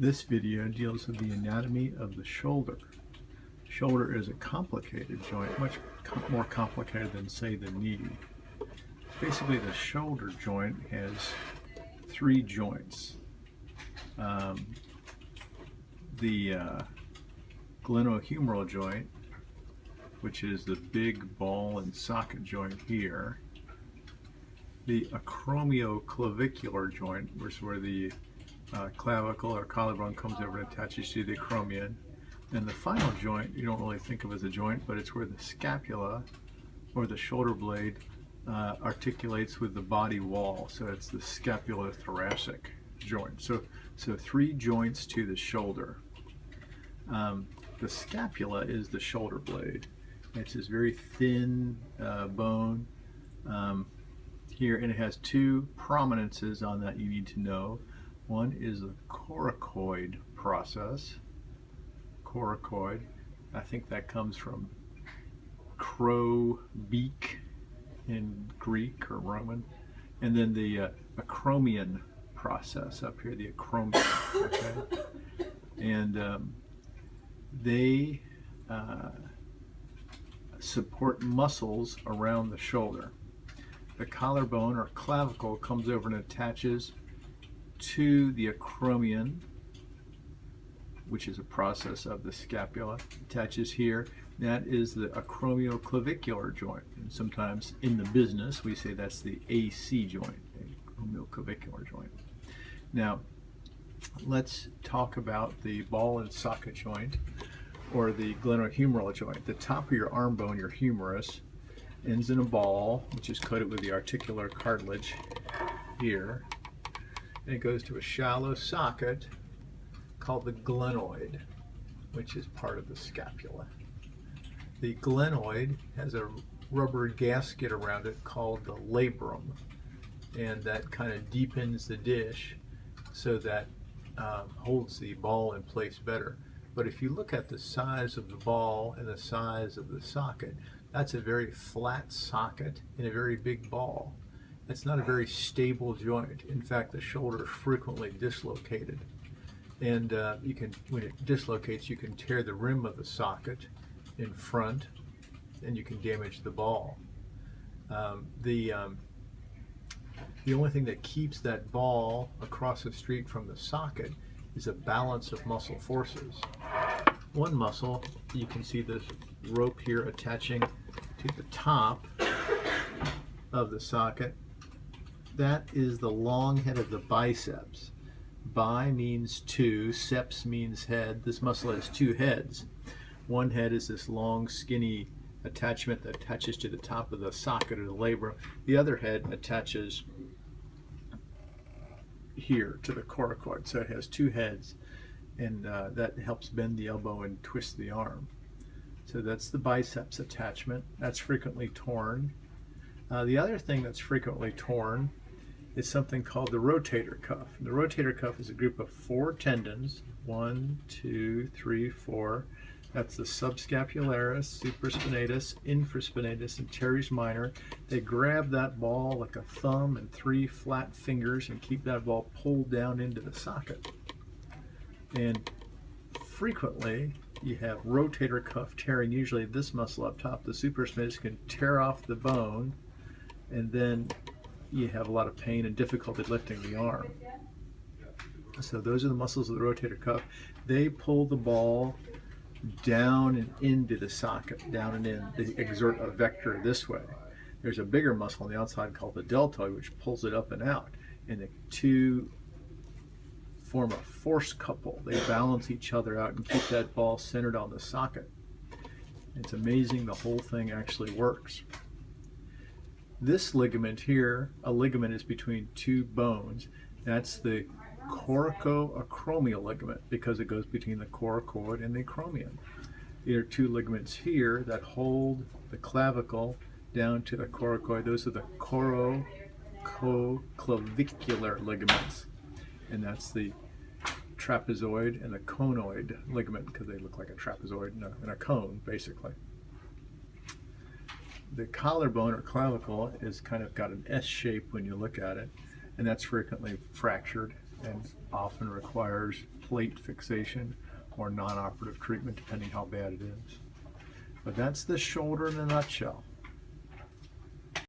This video deals with the anatomy of the shoulder. Shoulder is a complicated joint, much more complicated than, say, the knee. Basically, the shoulder joint has three joints. The glenohumeral joint, which is the big ball and socket joint here. The acromioclavicular joint, which is where the clavicle or collarbone comes over and attaches to the acromion. And the final joint, you don't really think of as a joint, but it's where the scapula or the shoulder blade articulates with the body wall. So it's the scapulothoracic joint. So three joints to the shoulder. The scapula is the shoulder blade. It's this very thin bone here, and it has two prominences on that you need to know. One is the coracoid process. Coracoid, I think that comes from crow beak in Greek or Roman. And then the acromion process up here, the acromion, okay? And they support muscles around the shoulder. The collarbone or clavicle comes over and attaches to the acromion, which is a process of the scapula, attaches here. That is the acromioclavicular joint. And sometimes in the business we say that's the AC joint, the acromioclavicular joint. Now, let's talk about the ball and socket joint, or the glenohumeral joint. The top of your arm bone, your humerus, ends in a ball, which is coated with the articular cartilage here. And it goes to a shallow socket called the glenoid, which is part of the scapula. The glenoid has a rubber gasket around it called the labrum, and that kind of deepens the dish so that holds the ball in place better. But if you look at the size of the ball and the size of the socket, that's a very flat socket and a very big ball. It's not a very stable joint. In fact, the shoulder is frequently dislocated. And when it dislocates, you can tear the rim of the socket in front, and you can damage the ball. The only thing that keeps that ball across the street from the socket is a balance of muscle forces. One muscle, you can see this rope here attaching to the top of the socket. That is the long head of the biceps. Bi means two, ceps means head. This muscle has two heads. One head is this long, skinny attachment that attaches to the top of the socket or the labrum. The other head attaches here to the coracoid. So it has two heads, and that helps bend the elbow and twist the arm. So that's the biceps attachment. That's frequently torn. The other thing that's frequently torn is something called the rotator cuff. The rotator cuff is a group of four tendons, 1, 2, 3, 4. That's the subscapularis, supraspinatus, infraspinatus, and teres minor. They grab that ball like a thumb and three flat fingers and keep that ball pulled down into the socket. And frequently you have rotator cuff tearing. Usually this muscle up top, the supraspinatus, can tear off the bone, and then you have a lot of pain and difficulty lifting the arm. So those are the muscles of the rotator cuff. They pull the ball down and into the socket, down and in. They exert a vector this way. There's a bigger muscle on the outside called the deltoid, which pulls it up and out. And the two form a force couple. They balance each other out and keep that ball centered on the socket. It's amazing the whole thing actually works. This ligament here, a ligament is between two bones. That's the coracoacromial ligament because it goes between the coracoid and the acromion. There are two ligaments here that hold the clavicle down to the coracoid. Those are the coracoclavicular ligaments, and that's the trapezoid and the conoid ligament because they look like a trapezoid and a cone, basically. The collarbone or clavicle is kind of got an S shape when you look at it, and that's frequently fractured and often requires plate fixation or non-operative treatment, depending how bad it is. But that's the shoulder in a nutshell.